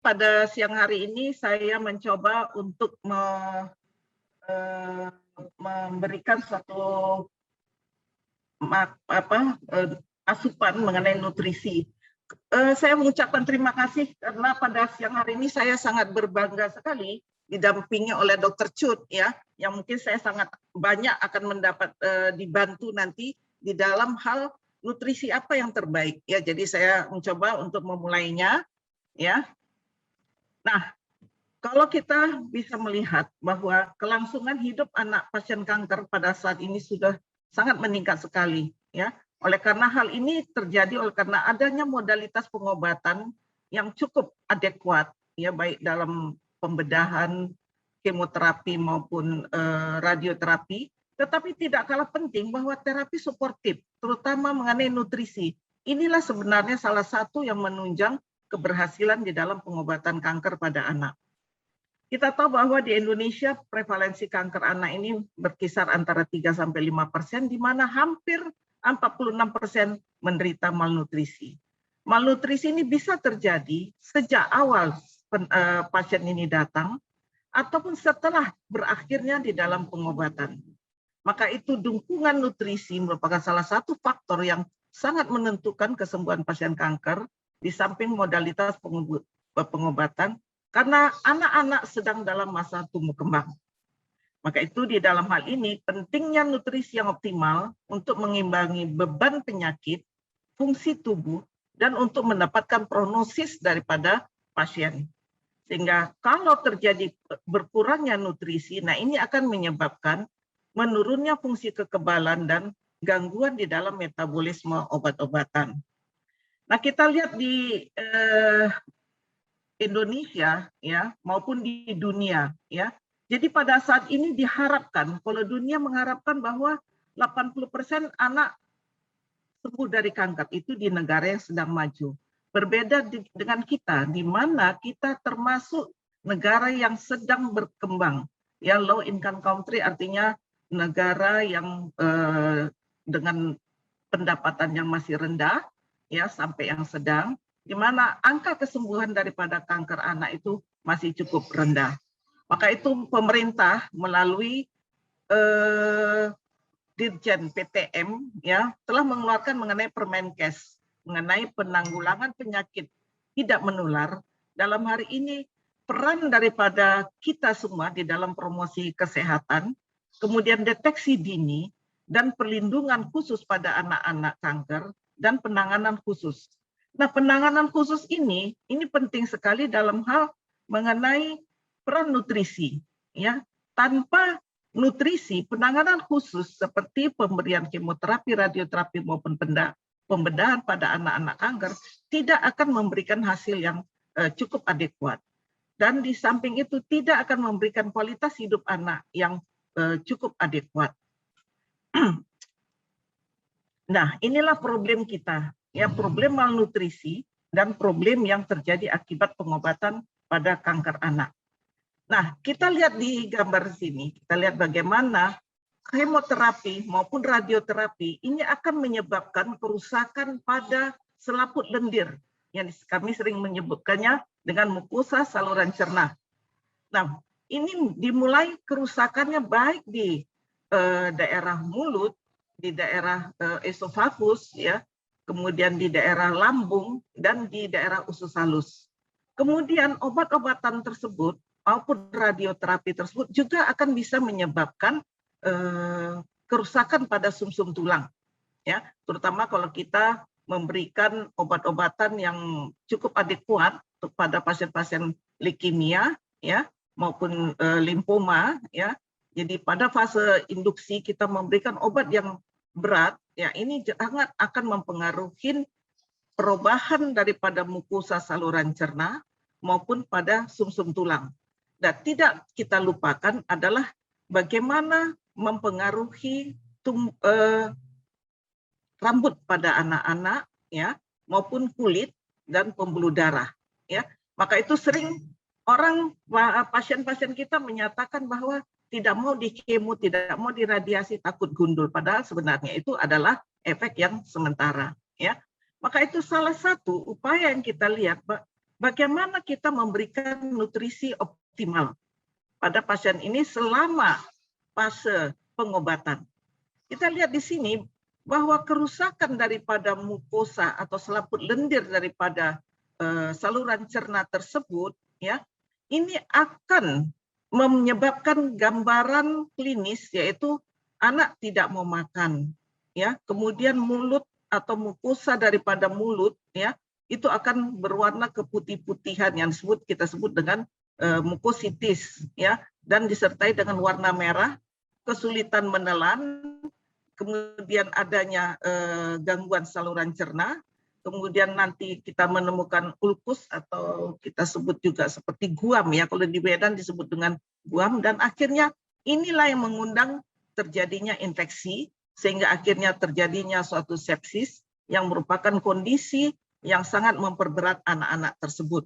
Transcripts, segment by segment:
pada siang hari ini saya mencoba untuk memberikan suatu asupan mengenai nutrisi. Saya mengucapkan terima kasih karena pada siang hari ini saya sangat berbangga sekali didampingi oleh Dr. Cut, ya, yang mungkin saya sangat banyak akan mendapat dibantu nanti di dalam hal nutrisi apa yang terbaik, ya. Jadi saya mencoba untuk memulainya, ya. Nah, kalau kita bisa melihat bahwa kelangsungan hidup anak pasien kanker pada saat ini sudah sangat meningkat sekali, ya. Oleh karena hal ini terjadi oleh karena adanya modalitas pengobatan yang cukup adekuat, ya, baik dalam pembedahan, kemoterapi maupun radioterapi, tetapi tidak kalah penting bahwa terapi suportif, terutama mengenai nutrisi, inilah sebenarnya salah satu yang menunjang keberhasilan di dalam pengobatan kanker pada anak. Kita tahu bahwa di Indonesia prevalensi kanker anak ini berkisar antara 3-5%, di mana hampir 46% menderita malnutrisi. Malnutrisi ini bisa terjadi sejak awal pasien ini datang ataupun setelah berakhirnya di dalam pengobatan. Maka itu dukungan nutrisi merupakan salah satu faktor yang sangat menentukan kesembuhan pasien kanker di samping modalitas pengobatan karena anak-anak sedang dalam masa tumbuh kembang. Maka itu di dalam hal ini pentingnya nutrisi yang optimal untuk mengimbangi beban penyakit, fungsi tubuh, dan untuk mendapatkan prognosis daripada pasien. Sehingga kalau terjadi berkurangnya nutrisi, nah ini akan menyebabkan menurunnya fungsi kekebalan dan gangguan di dalam metabolisme obat-obatan. Nah, kita lihat di Indonesia, ya, maupun di dunia, ya. Jadi pada saat ini diharapkan, kalau dunia mengharapkan bahwa 80% anak sembuh dari kanker itu di negara yang sedang maju. Berbeda dengan kita, di mana kita termasuk negara yang sedang berkembang. Ya, low income country artinya negara yang dengan pendapatan yang masih rendah, ya, sampai yang sedang, di mana angka kesembuhan daripada kanker anak itu masih cukup rendah. Maka itu pemerintah melalui Dirjen PTM, ya, telah mengeluarkan mengenai Permenkes mengenai penanggulangan penyakit tidak menular. Dalam hari ini peran daripada kita semua di dalam promosi kesehatan, kemudian deteksi dini dan perlindungan khusus pada anak-anak kanker dan penanganan khusus. Nah, penanganan khusus ini penting sekali dalam hal mengenai peran nutrisi, ya. Tanpa nutrisi, penanganan khusus seperti pemberian kemoterapi, radioterapi maupun pembedahan pada anak-anak kanker tidak akan memberikan hasil yang cukup adekuat. Dan di samping itu tidak akan memberikan kualitas hidup anak yang cukup adekuat. Nah, inilah problem kita, ya, problem malnutrisi dan problem yang terjadi akibat pengobatan pada kanker anak. Nah, kita lihat di gambar sini, kita lihat bagaimana kemoterapi maupun radioterapi ini akan menyebabkan kerusakan pada selaput lendir, yang kami sering menyebutkannya dengan mukosa saluran cerna. Nah, ini dimulai kerusakannya baik di daerah mulut, di daerah esofagus, ya, kemudian di daerah lambung dan di daerah usus halus. Kemudian obat-obatan tersebut maupun radioterapi tersebut juga akan bisa menyebabkan kerusakan pada sumsum tulang, ya, terutama kalau kita memberikan obat-obatan yang cukup adekuat kepada pasien-pasien leukemia, ya, maupun limfoma, ya. Jadi pada fase induksi kita memberikan obat yang berat, ya, ini sangat akan mempengaruhi perubahan daripada mukosa saluran cerna maupun pada sumsum tulang. Dan tidak kita lupakan adalah bagaimana mempengaruhi rambut pada anak-anak, ya, maupun kulit dan pembuluh darah, ya. Maka itu sering pasien-pasien kita menyatakan bahwa tidak mau dikemo, tidak mau diradiasi, takut gundul, padahal sebenarnya itu adalah efek yang sementara, ya. Maka itu salah satu upaya yang kita lihat, bagaimana kita memberikan nutrisi optimal pada pasien ini selama fase pengobatan. Kita lihat di sini bahwa kerusakan daripada mukosa atau selaput lendir daripada saluran cerna tersebut, ya, ini akan menyebabkan gambaran klinis, yaitu anak tidak mau makan, ya, kemudian mulut atau mukosa daripada mulut, ya, itu akan berwarna keputih-putihan yang kita sebut dengan mukositis, ya, dan disertai dengan warna merah, kesulitan menelan, kemudian adanya gangguan saluran cerna, kemudian nanti kita menemukan ulkus atau kita sebut juga seperti guam, ya, kalau di Medan disebut dengan guam, dan akhirnya inilah yang mengundang terjadinya infeksi sehingga akhirnya terjadinya suatu sepsis yang merupakan kondisi yang sangat memperberat anak-anak tersebut.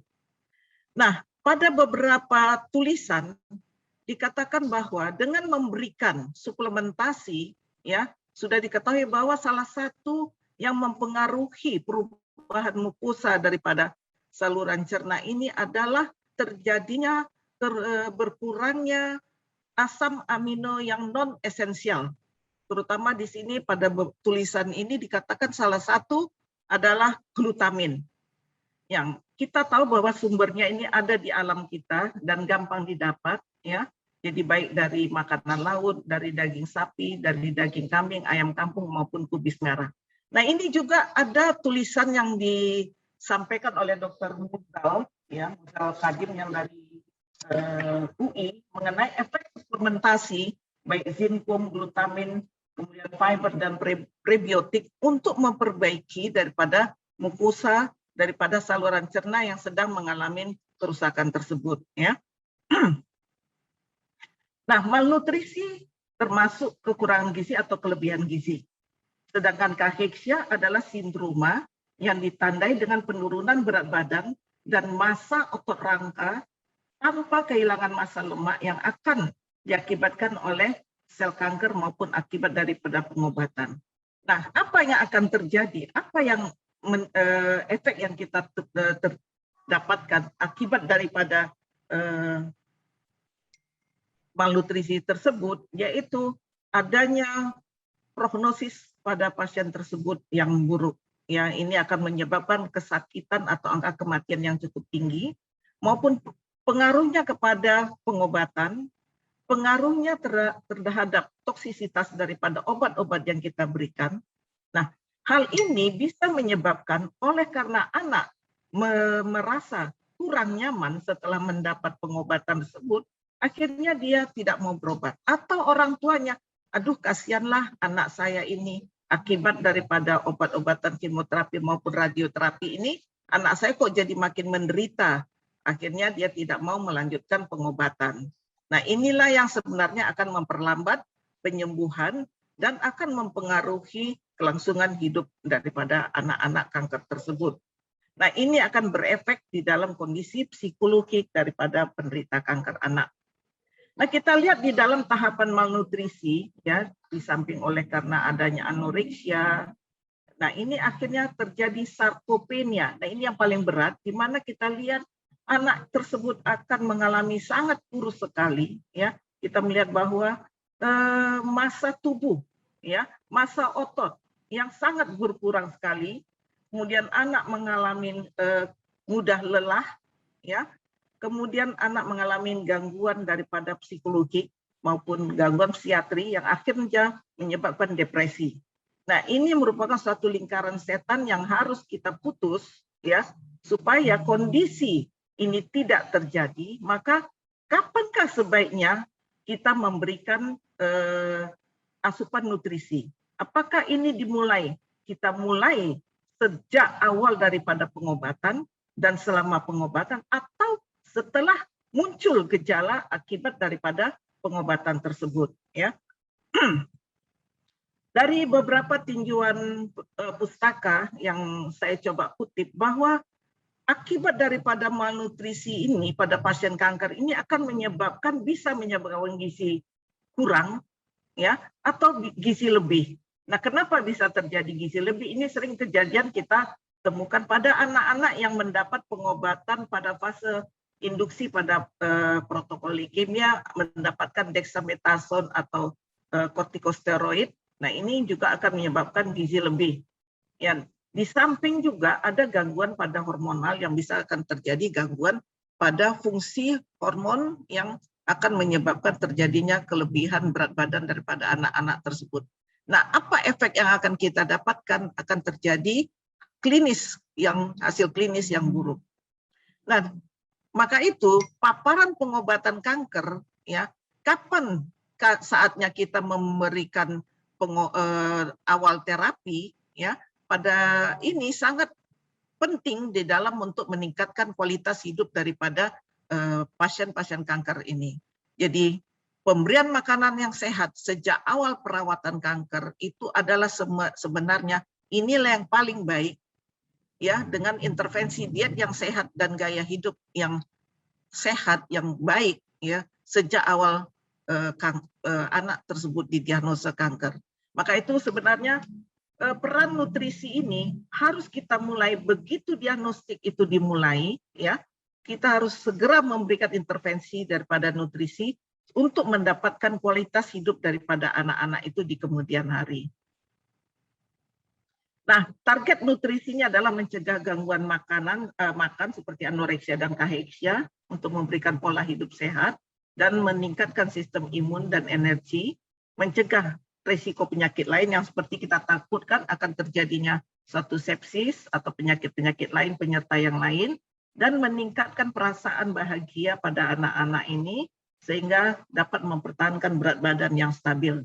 Nah, pada beberapa tulisan dikatakan bahwa dengan memberikan suplementasi, ya, sudah diketahui bahwa salah satu yang mempengaruhi perubahan mukosa daripada saluran cerna ini adalah terjadinya berkurangnya asam amino yang non esensial. Terutama di sini pada tulisan ini dikatakan salah satu adalah glutamin. Yang kita tahu bahwa sumbernya ini ada di alam kita dan gampang didapat, ya. Jadi baik dari makanan laut, dari daging sapi, dari daging kambing, ayam kampung maupun kubis merah. Nah, ini juga ada tulisan yang disampaikan oleh Dr. Mudal, ya, Mudal Kadim yang dari UI mengenai efek suplementasi baik zinkum, glutamin, kemudian fiber dan prebiotik untuk memperbaiki daripada mukosa daripada saluran cerna yang sedang mengalami kerusakan tersebut, ya. Nah, malnutrisi termasuk kekurangan gizi atau kelebihan gizi. Sedangkan cachexia adalah sindroma yang ditandai dengan penurunan berat badan dan massa otot rangka tanpa kehilangan massa lemak yang akan diakibatkan oleh sel kanker maupun akibat daripada pengobatan. Nah, apa yang akan terjadi? Apa yang efek yang kita dapatkan akibat daripada malnutrisi tersebut, yaitu adanya prognosis pada pasien tersebut yang buruk. Ya, ini akan menyebabkan kesakitan atau angka kematian yang cukup tinggi, maupun pengaruhnya kepada pengobatan, pengaruhnya terhadap toksisitas daripada obat-obat yang kita berikan. Nah, hal ini bisa menyebabkan oleh karena anak merasa kurang nyaman setelah mendapat pengobatan tersebut, akhirnya dia tidak mau berobat. Atau orang tuanya, aduh kasihanlah anak saya ini akibat daripada obat-obatan kemoterapi maupun radioterapi ini, anak saya kok jadi makin menderita. Akhirnya dia tidak mau melanjutkan pengobatan. Nah, inilah yang sebenarnya akan memperlambat penyembuhan dan akan mempengaruhi kelangsungan hidup daripada anak-anak kanker tersebut. Nah, ini akan berefek di dalam kondisi psikologik daripada penderita kanker anak. Nah, kita lihat di dalam tahapan malnutrisi, ya, di samping oleh karena adanya anoreksia, nah ini akhirnya terjadi sarkopenia. Nah, ini yang paling berat, di mana kita lihat anak tersebut akan mengalami sangat kurus sekali, ya. Kita melihat bahwa massa tubuh, ya, massa otot yang sangat berkurang sekali. Kemudian anak mengalami mudah lelah, ya. Kemudian anak mengalami gangguan daripada psikologi maupun gangguan psikiatri yang akhirnya menyebabkan depresi. Nah, ini merupakan suatu lingkaran setan yang harus kita putus, ya, supaya kondisi ini tidak terjadi. Maka kapankah sebaiknya kita memberikan asupan nutrisi? Apakah ini kita mulai sejak awal daripada pengobatan dan selama pengobatan, atau setelah muncul gejala akibat daripada pengobatan tersebut, ya. Dari beberapa tinjauan pustaka yang saya coba kutip, bahwa akibat daripada malnutrisi ini pada pasien kanker ini akan bisa menyebabkan gizi kurang, ya, atau gizi lebih. Nah, kenapa bisa terjadi gizi lebih? Ini sering kejadian kita temukan pada anak-anak yang mendapat pengobatan pada fase induksi pada protokol leukemia mendapatkan dexamethasone atau kortikosteroid. Nah, ini juga akan menyebabkan gizi lebih. Ya, di samping juga ada gangguan pada hormonal yang bisa akan terjadi gangguan pada fungsi hormon yang akan menyebabkan terjadinya kelebihan berat badan daripada anak-anak tersebut. Nah, apa efek yang akan kita dapatkan? Akan terjadi hasil klinis yang buruk. Nah, maka itu paparan pengobatan kanker, ya, kapan saatnya kita memberikan awal terapi, ya, pada ini sangat penting di dalam untuk meningkatkan kualitas hidup daripada pasien-pasien kanker ini. Jadi pemberian makanan yang sehat sejak awal perawatan kanker itu adalah sebenarnya inilah yang paling baik, ya, dengan intervensi diet yang sehat dan gaya hidup yang sehat yang baik, ya, sejak awal anak tersebut didiagnosa kanker. Maka itu sebenarnya peran nutrisi ini harus kita mulai begitu diagnostik itu dimulai, ya, kita harus segera memberikan intervensi daripada nutrisi untuk mendapatkan kualitas hidup daripada anak-anak itu di kemudian hari. Nah, target nutrisinya adalah mencegah gangguan makan seperti anoreksia dan kaheksia untuk memberikan pola hidup sehat dan meningkatkan sistem imun dan energi, mencegah risiko penyakit lain yang seperti kita takutkan akan terjadinya suatu sepsis atau penyakit-penyakit lain penyerta yang lain, dan meningkatkan perasaan bahagia pada anak-anak ini sehingga dapat mempertahankan berat badan yang stabil.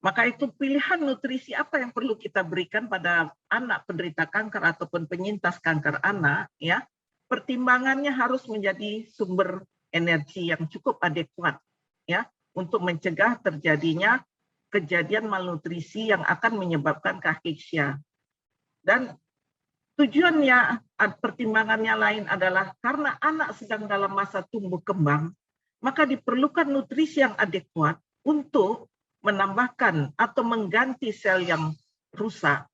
Maka itu pilihan nutrisi apa yang perlu kita berikan pada anak penderita kanker ataupun penyintas kanker anak, ya, pertimbangannya harus menjadi sumber energi yang cukup adekuat, ya, untuk mencegah terjadinya kejadian malnutrisi yang akan menyebabkan kaheksia. Dan tujuannya, pertimbangannya lain adalah karena anak sedang dalam masa tumbuh kembang, maka diperlukan nutrisi yang adekuat untuk menambahkan atau mengganti sel yang rusak,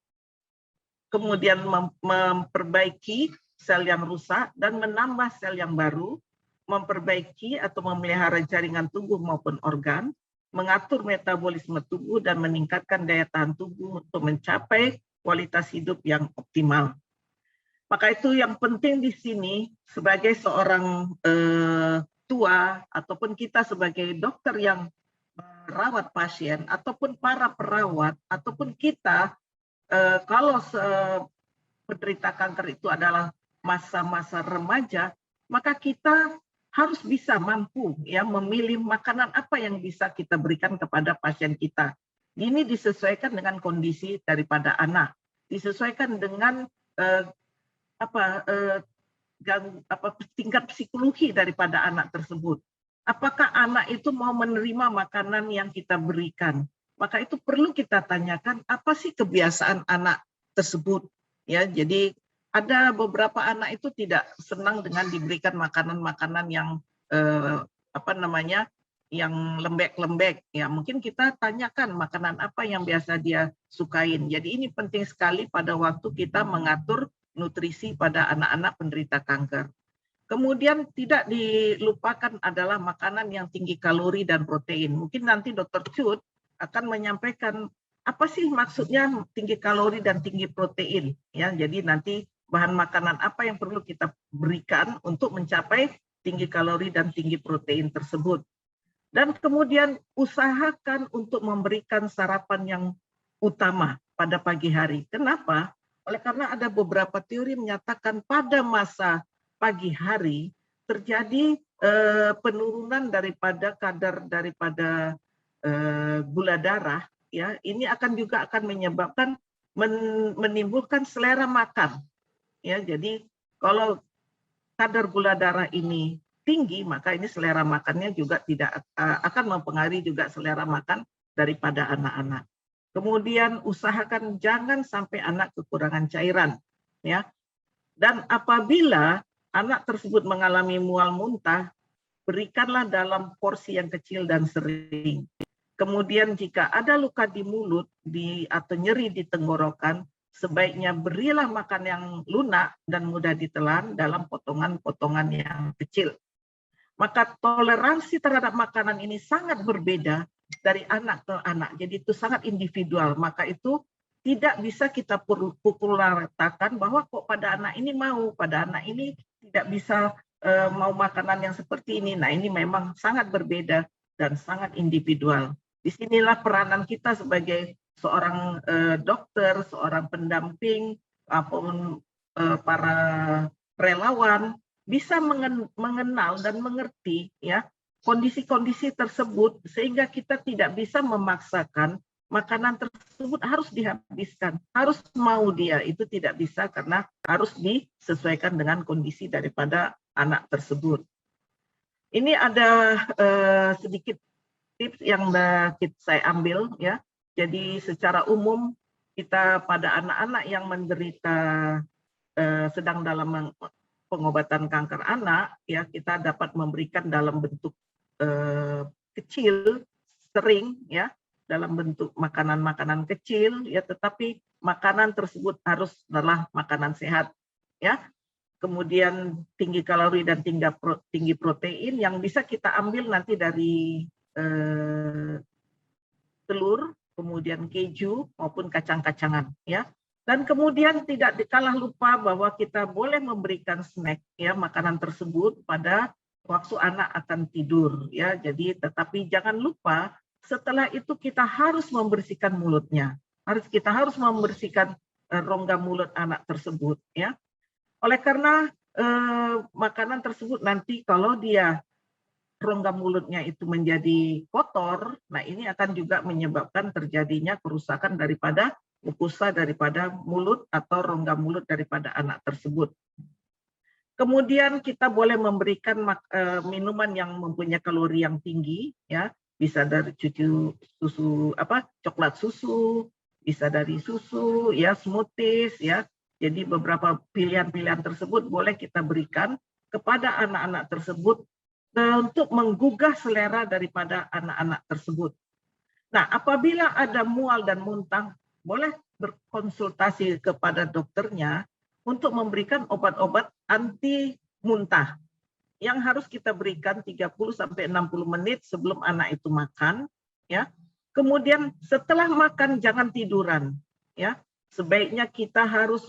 kemudian memperbaiki sel yang rusak dan menambah sel yang baru, memperbaiki atau memelihara jaringan tubuh maupun organ, mengatur metabolisme tubuh dan meningkatkan daya tahan tubuh untuk mencapai kualitas hidup yang optimal. Maka itu yang penting di sini sebagai seorang tua ataupun kita sebagai dokter yang merawat pasien ataupun para perawat ataupun kita kalau penderita kanker itu adalah masa-masa remaja, maka kita harus bisa mampu, ya, memilih makanan apa yang bisa kita berikan kepada pasien kita. Ini disesuaikan dengan kondisi daripada anak, disesuaikan dengan tingkat psikologi daripada anak tersebut. Apakah anak itu mau menerima makanan yang kita berikan? Maka itu perlu kita tanyakan apa sih kebiasaan anak tersebut. Ya, jadi ada beberapa anak itu tidak senang dengan diberikan makanan-makanan yang yang lembek-lembek. Ya, mungkin kita tanyakan makanan apa yang biasa dia sukain. Jadi ini penting sekali pada waktu kita mengatur nutrisi pada anak-anak penderita kanker. Kemudian tidak dilupakan adalah makanan yang tinggi kalori dan protein. Mungkin nanti Dr. Cut akan menyampaikan apa sih maksudnya tinggi kalori dan tinggi protein. Ya, jadi nanti bahan makanan apa yang perlu kita berikan untuk mencapai tinggi kalori dan tinggi protein tersebut. Dan kemudian usahakan untuk memberikan sarapan yang utama pada pagi hari. Kenapa? Oleh karena ada beberapa teori menyatakan pada masa pagi hari terjadi penurunan daripada kadar daripada gula darah, ya. Ini juga akan menyebabkan menimbulkan selera makan, ya. Jadi kalau kadar gula darah ini tinggi, maka ini selera makannya juga tidak akan mempengaruhi juga selera makan daripada anak-anak. Kemudian usahakan jangan sampai anak kekurangan cairan, ya. Dan apabila anak tersebut mengalami mual muntah, berikanlah dalam porsi yang kecil dan sering. Kemudian jika ada luka di mulut atau nyeri di tenggorokan, sebaiknya berilah makan yang lunak dan mudah ditelan dalam potongan-potongan yang kecil. Maka toleransi terhadap makanan ini sangat berbeda dari anak ke anak. Jadi itu sangat individual. Maka itu tidak bisa kita pukul ratakan bahwa kok pada anak ini mau, pada anak ini tidak bisa mau makanan yang seperti ini. Nah, ini memang sangat berbeda dan sangat individual. Disinilah peranan kita sebagai seorang dokter, seorang pendamping, maupun para relawan bisa mengenal dan mengerti ya kondisi-kondisi tersebut sehingga kita tidak bisa memaksakan makanan tersebut harus dihabiskan, harus mau dia, itu tidak bisa karena harus disesuaikan dengan kondisi daripada anak tersebut. Ini ada sedikit tips yang saya ambil ya. Jadi secara umum kita pada anak-anak yang menderita sedang dalam pengobatan kanker anak ya, kita dapat memberikan dalam bentuk kecil, sering ya, dalam bentuk makanan-makanan kecil ya, tetapi makanan tersebut harus adalah makanan sehat ya. Kemudian tinggi kalori dan tinggi protein yang bisa kita ambil nanti dari telur, kemudian keju maupun kacang-kacangan ya. Dan kemudian tidak dikalah lupa bahwa kita boleh memberikan snack ya, makanan tersebut pada waktu anak akan tidur ya. Jadi tetapi jangan lupa setelah itu kita harus membersihkan mulutnya. Kita harus membersihkan rongga mulut anak tersebut ya. Oleh karena makanan tersebut nanti kalau dia rongga mulutnya itu menjadi kotor, nah ini akan juga menyebabkan terjadinya kerusakan daripada mukosa daripada mulut atau rongga mulut daripada anak tersebut. Kemudian kita boleh memberikan minuman yang mempunyai kalori yang tinggi, ya, bisa dari susu coklat susu, bisa dari susu, ya, smoothies, ya. Jadi beberapa pilihan-pilihan tersebut boleh kita berikan kepada anak-anak tersebut untuk menggugah selera daripada anak-anak tersebut. Nah, apabila ada mual dan muntah, boleh berkonsultasi kepada dokternya untuk memberikan obat-obat anti muntah yang harus kita berikan 30-60 menit sebelum anak itu makan, ya. Kemudian setelah makan jangan tiduran, ya. Sebaiknya kita harus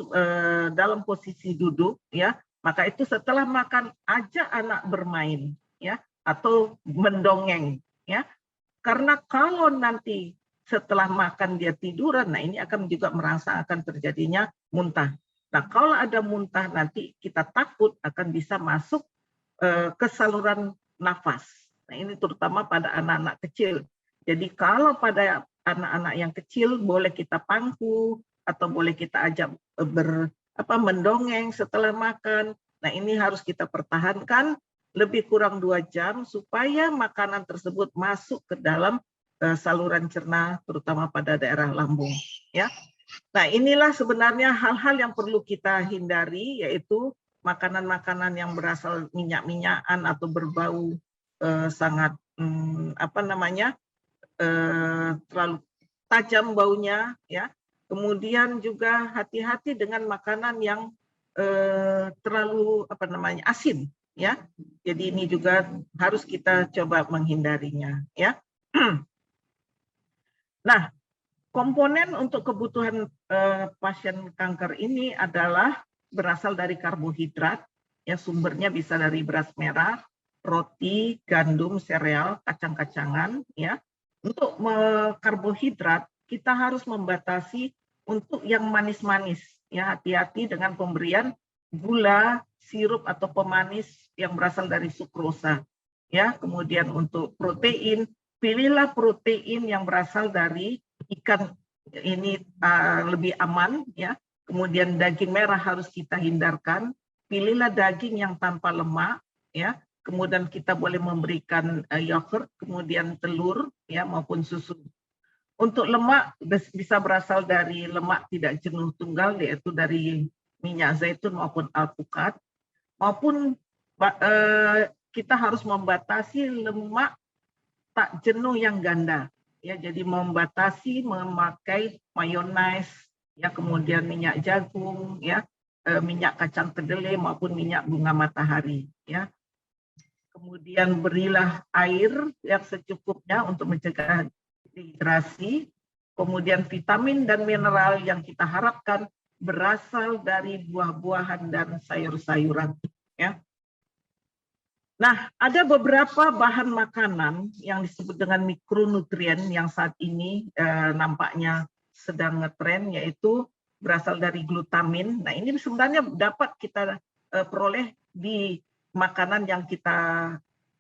dalam posisi duduk, ya. Maka itu setelah makan ajak anak bermain, ya, atau mendongeng, ya. Karena kalau nanti setelah makan dia tiduran, nah ini akan juga merasa akan terjadinya muntah. Nah, kalau ada muntah nanti kita takut akan bisa masuk ke saluran nafas. Nah, ini terutama pada anak-anak kecil. Jadi kalau pada anak-anak yang kecil boleh kita pangku atau boleh kita ajak mendongeng setelah makan. Nah, ini harus kita pertahankan lebih kurang 2 jam supaya makanan tersebut masuk ke dalam saluran cerna terutama pada daerah lambung, ya. Nah, inilah sebenarnya hal-hal yang perlu kita hindari, yaitu makanan-makanan yang berasal minyak-minyakan atau berbau sangat terlalu tajam baunya, ya. Kemudian juga hati-hati dengan makanan yang terlalu asin, ya. Jadi ini juga harus kita coba menghindarinya, ya. Nah, komponen untuk kebutuhan pasien kanker ini adalah berasal dari karbohidrat, ya, sumbernya bisa dari beras merah, roti, gandum, sereal, kacang-kacangan, ya. Untuk karbohidrat kita harus membatasi untuk yang manis-manis, ya, hati-hati dengan pemberian gula, sirup atau pemanis yang berasal dari sukrosa, ya. Kemudian untuk protein, pilihlah protein yang berasal dari ikan, ini lebih aman, ya. Kemudian daging merah harus kita hindarkan. Pilihlah daging yang tanpa lemak, ya. Kemudian kita boleh memberikan yogurt, kemudian telur, ya, maupun susu. Untuk lemak bisa berasal dari lemak tidak jenuh tunggal, yaitu dari minyak zaitun maupun alpukat, maupun kita harus membatasi lemak tak jenuh yang ganda, ya. Jadi membatasi memakai mayonnaise, ya, kemudian minyak jagung, ya, minyak kacang kedelai maupun minyak bunga matahari, ya. Kemudian berilah air yang secukupnya untuk mencegah dehidrasi. Kemudian vitamin dan mineral yang kita harapkan berasal dari buah-buahan dan sayur-sayuran, ya. Nah, ada beberapa bahan makanan yang disebut dengan mikronutrien yang saat ini nampaknya sedang ngetren, yaitu berasal dari glutamin. Nah, ini sebenarnya dapat kita peroleh di makanan yang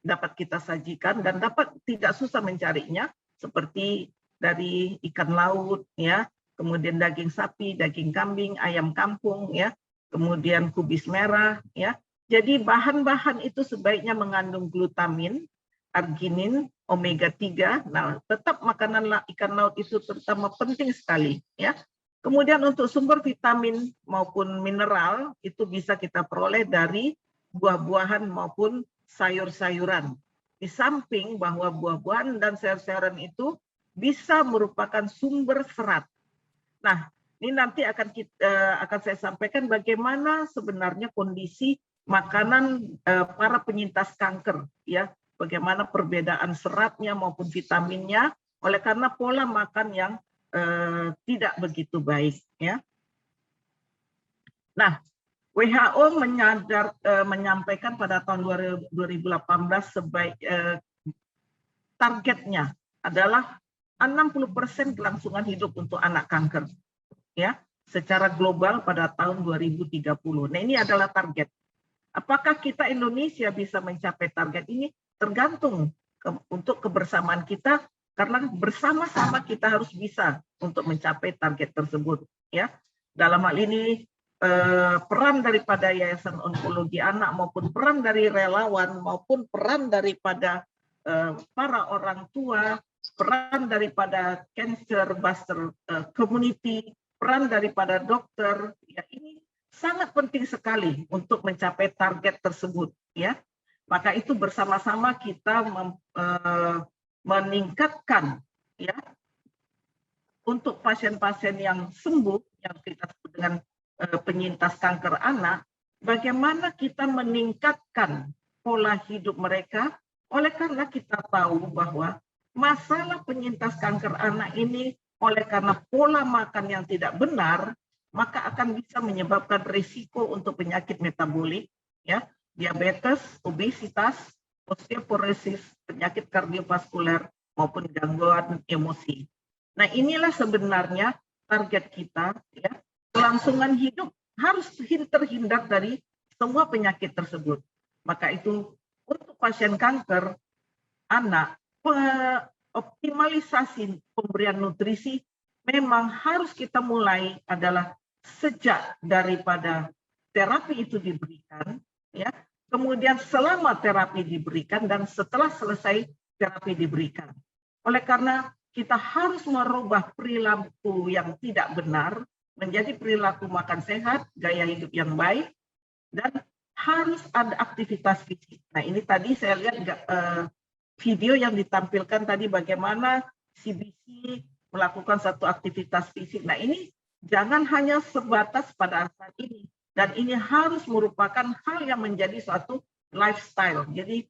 dapat kita sajikan dan dapat tidak susah mencarinya, seperti dari ikan laut, ya, kemudian daging sapi, daging kambing, ayam kampung, ya, kemudian kubis merah, ya. Jadi bahan-bahan itu sebaiknya mengandung glutamin, arginin, omega 3. Nah, tetap makanan ikan laut itu terutama penting sekali, ya. Kemudian untuk sumber vitamin maupun mineral itu bisa kita peroleh dari buah-buahan maupun sayur-sayuran. Di samping bahwa buah-buahan dan sayur-sayuran itu bisa merupakan sumber serat. Nah, ini nanti akan saya sampaikan bagaimana sebenarnya kondisi makanan para penyintas kanker, ya, bagaimana perbedaan seratnya maupun vitaminnya oleh karena pola makan yang tidak begitu baik, ya. Nah, WHO menyampaikan pada tahun 2018 targetnya adalah 60% kelangsungan hidup untuk anak kanker, ya, secara global pada tahun 2030. Nah, ini adalah target. Apakah kita Indonesia bisa mencapai target ini? Tergantung untuk kebersamaan kita, karena bersama-sama kita harus bisa untuk mencapai target tersebut, ya. Dalam hal ini peran daripada Yayasan Onkologi Anak maupun peran dari relawan maupun peran daripada para orang tua, peran daripada Cancer Buster Community, peran daripada dokter, ya, ini sangat penting sekali untuk mencapai target tersebut, ya. Maka itu bersama-sama kita meningkatkan, ya, untuk pasien-pasien yang sembuh yang kita sebut dengan penyintas kanker anak, bagaimana kita meningkatkan pola hidup mereka, oleh karena kita tahu bahwa masalah penyintas kanker anak ini oleh karena pola makan yang tidak benar, maka akan bisa menyebabkan risiko untuk penyakit metabolik, ya, diabetes, obesitas, osteoporosis, penyakit kardiovaskuler maupun gangguan emosi. Nah, inilah sebenarnya target kita, ya. Kelangsungan hidup harus terhindar dari semua penyakit tersebut. Maka itu untuk pasien kanker anak, optimalisasi pemberian nutrisi memang harus kita mulai adalah sejak daripada terapi itu diberikan, ya, kemudian selama terapi diberikan dan setelah selesai terapi diberikan. Oleh karena kita harus merubah perilaku yang tidak benar menjadi perilaku makan sehat, gaya hidup yang baik, dan harus ada aktivitas fisik. Nah, ini tadi saya lihat video yang ditampilkan tadi bagaimana CBC melakukan satu aktivitas fisik. Nah, ini jangan hanya sebatas pada saat ini, dan ini harus merupakan hal yang menjadi suatu lifestyle. Jadi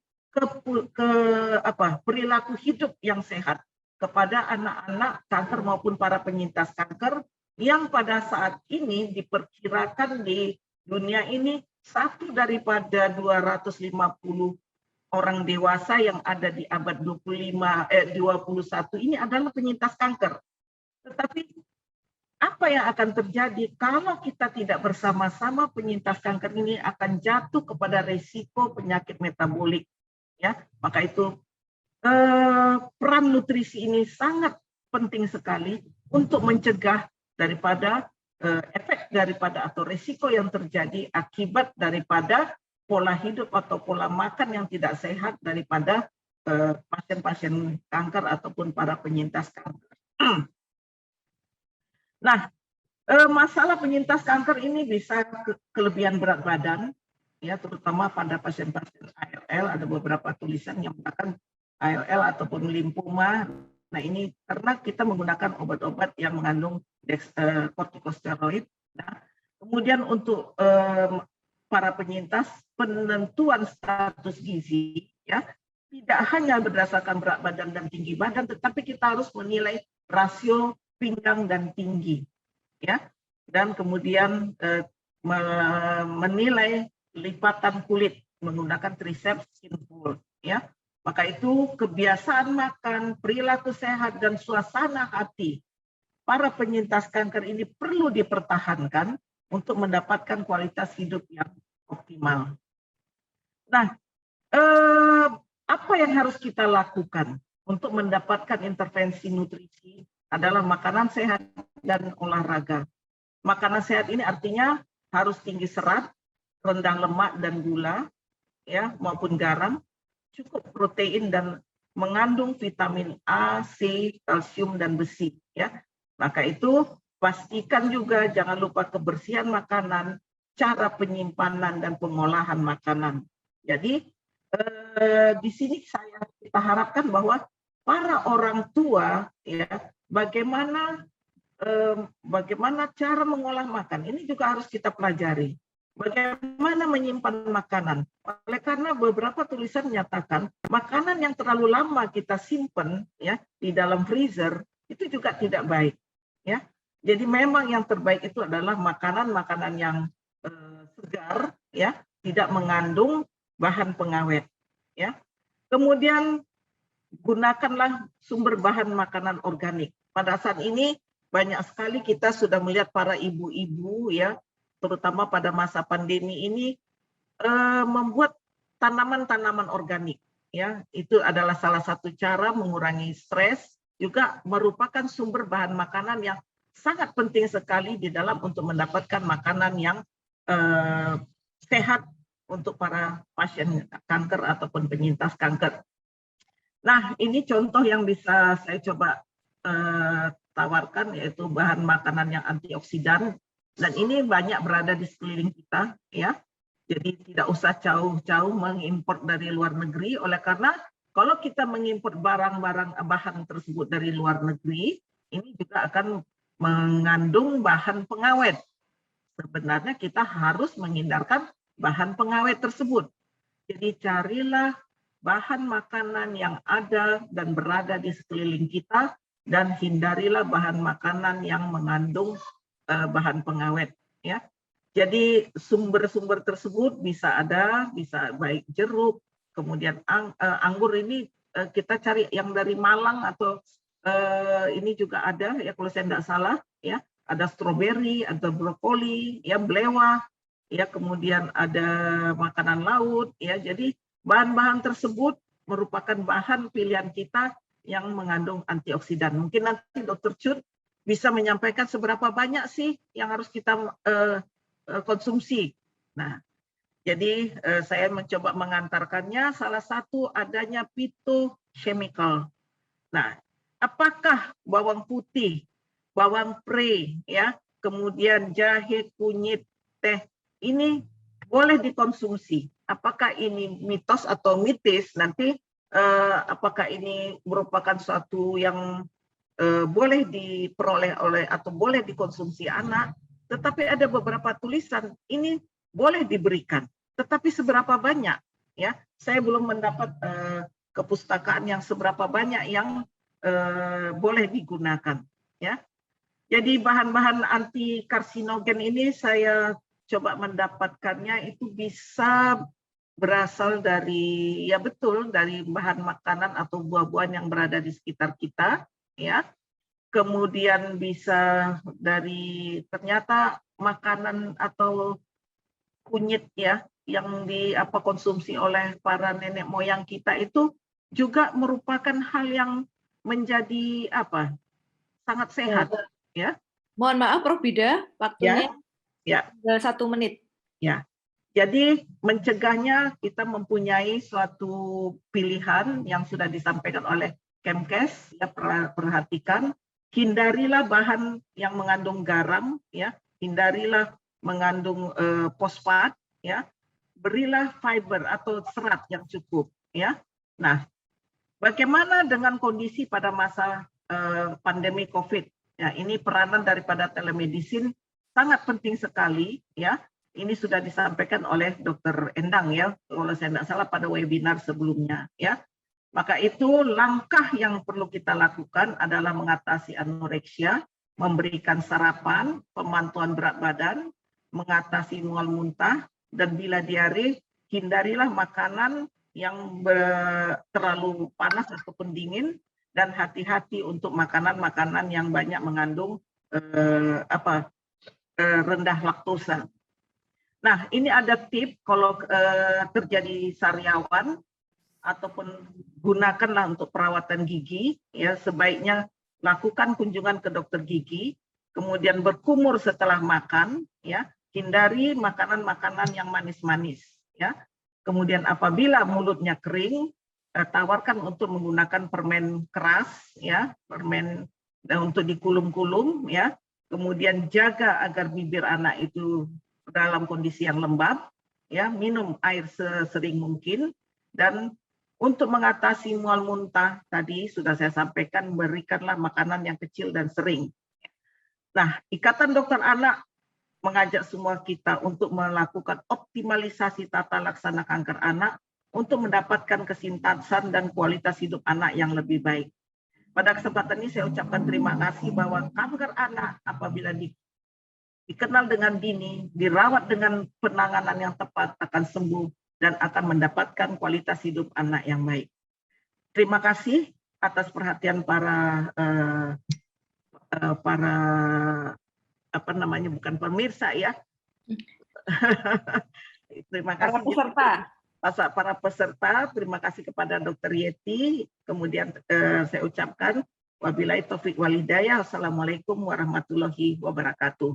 perilaku hidup yang sehat kepada anak-anak kanker maupun para penyintas kanker yang pada saat ini diperkirakan di dunia ini 1 daripada 250 orang dewasa yang ada di abad 21 ini adalah penyintas kanker. Tetapi apa yang akan terjadi kalau kita tidak bersama-sama? Penyintas kanker ini akan jatuh kepada risiko penyakit metabolik, ya. Maka itu peran nutrisi ini sangat penting sekali untuk mencegah daripada efek daripada atau risiko yang terjadi akibat daripada pola hidup atau pola makan yang tidak sehat daripada pasien-pasien kanker ataupun para penyintas kanker. Nah, masalah penyintas kanker ini bisa kelebihan berat badan, ya, terutama pada pasien-pasien ALL. Ada beberapa tulisan yang mengatakan ALL ataupun limfoma. Nah, ini karena kita menggunakan obat-obat yang mengandung kortikosteroid. Nah, kemudian untuk para penyintas, penentuan status gizi ya tidak hanya berdasarkan berat badan dan tinggi badan, tetapi kita harus menilai rasio pinggang dan tinggi ya, dan kemudian menilai lipatan kulit menggunakan triceps skin fold ya. Maka itu kebiasaan makan, perilaku sehat, dan suasana hati para penyintas kanker ini perlu dipertahankan untuk mendapatkan kualitas hidup yang optimal. Nah, apa yang harus kita lakukan untuk mendapatkan intervensi nutrisi adalah makanan sehat dan olahraga. Makanan sehat ini artinya harus tinggi serat, rendah lemak dan gula, ya, maupun garam, cukup protein dan mengandung vitamin A, C, kalsium dan besi. Ya, maka itu pastikan juga jangan lupa kebersihan makanan, cara penyimpanan dan pengolahan makanan. Jadi di sini kita harapkan bahwa para orang tua ya bagaimana cara mengolah makan ini juga harus kita pelajari. Bagaimana menyimpan makanan? Oleh karena beberapa tulisan menyatakan makanan yang terlalu lama kita simpan ya di dalam freezer itu juga tidak baik ya. Jadi memang yang terbaik itu adalah makanan-makanan yang segar ya, tidak mengandung bahan pengawet ya. Kemudian gunakanlah sumber bahan makanan organik. Pada saat ini banyak sekali kita sudah melihat para ibu-ibu ya, terutama pada masa pandemi ini membuat tanaman-tanaman organik ya. Itu adalah salah satu cara mengurangi stres, juga merupakan sumber bahan makanan yang sangat penting sekali di dalam untuk mendapatkan makanan yang sehat untuk para pasien kanker ataupun penyintas kanker. Nah, ini contoh yang bisa saya coba tawarkan, yaitu bahan makanan yang antioksidan, dan ini banyak berada di sekeliling kita ya. Jadi tidak usah jauh-jauh mengimpor dari luar negeri, oleh karena kalau kita mengimpor barang-barang bahan tersebut dari luar negeri, ini juga akan mengandung bahan pengawet. Sebenarnya kita harus menghindarkan bahan pengawet tersebut. Jadi carilah bahan makanan yang ada dan berada di sekeliling kita, dan hindarilah bahan makanan yang mengandung bahan pengawet ya. Jadi sumber-sumber tersebut bisa baik jeruk, kemudian anggur ini kita cari yang dari Malang atau ini juga ada ya kalau saya tidak salah ya, ada stroberi, ada brokoli, ya belewah, ya kemudian ada makanan laut ya. Jadi bahan-bahan tersebut merupakan bahan pilihan kita yang mengandung antioksidan. Mungkin nanti Dr. Chun bisa menyampaikan seberapa banyak sih yang harus kita konsumsi. Nah, jadi saya mencoba mengantarkannya. Salah satu adanya phytochemical. Nah, apakah bawang putih, bawang pre, ya, kemudian jahe, kunyit, teh, ini boleh dikonsumsi. Apakah ini mitos atau mitis? Nanti apakah ini merupakan suatu yang boleh diperoleh oleh atau boleh dikonsumsi anak? Tetapi ada beberapa tulisan ini boleh diberikan. Tetapi seberapa banyak? Ya, saya belum mendapat kepustakaan yang seberapa banyak yang boleh digunakan. Ya, jadi bahan-bahan anti karsinogen ini saya coba mendapatkannya itu bisa berasal dari, ya betul, dari bahan makanan atau buah-buahan yang berada di sekitar kita, ya. Kemudian bisa dari ternyata makanan atau kunyit ya yang konsumsi oleh para nenek moyang kita itu juga merupakan hal yang menjadi sangat sehat ya. Mohon maaf Prof Bida, waktunya ya. 1 menit. Ya. Jadi mencegahnya kita mempunyai suatu pilihan yang sudah disampaikan oleh Kemkes, ya, perhatikan, hindarilah bahan yang mengandung garam, ya, hindarilah mengandung fosfat, ya, berilah fiber atau serat yang cukup, ya. Nah, bagaimana dengan kondisi pada masa pandemi COVID? Ya, ini peranan daripada telemedicine sangat penting sekali, ya. Ini sudah disampaikan oleh Dr. Endang, ya, kalau saya tidak salah pada webinar sebelumnya, ya. Maka itu langkah yang perlu kita lakukan adalah mengatasi anoreksia, memberikan sarapan, pemantauan berat badan, mengatasi mual muntah, dan bila diare, hindarilah makanan yang terlalu panas ataupun dingin, dan hati-hati untuk makanan-makanan yang banyak mengandung rendah laktosa. Nah, ini ada tips kalau terjadi sariawan ataupun gunakanlah untuk perawatan gigi, ya sebaiknya lakukan kunjungan ke dokter gigi, kemudian berkumur setelah makan, ya hindari makanan-makanan yang manis-manis, ya. Kemudian apabila mulutnya kering, tawarkan untuk menggunakan permen keras, ya permen untuk dikulum-kulum, ya. Kemudian jaga agar bibir anak itu dalam kondisi yang lembab, ya minum air sesering mungkin, dan untuk mengatasi mual muntah tadi sudah saya sampaikan, berikanlah makanan yang kecil dan sering. Nah, Ikatan Dokter Anak mengajak semua kita untuk melakukan optimalisasi tata laksana kanker anak untuk mendapatkan kesintasan dan kualitas hidup anak yang lebih baik. Pada kesempatan ini saya ucapkan terima kasih bahwa kanker anak apabila dikenal dengan dini, dirawat dengan penanganan yang tepat akan sembuh dan akan mendapatkan kualitas hidup anak yang baik. Terima kasih atas perhatian para bukan pemirsa, ya. Terima kasih para peserta. Terima kasih kepada Dr. Yeti. Kemudian saya ucapkan wabillahi taufiq wal hidayah. Assalamualaikum warahmatullahi wabarakatuh.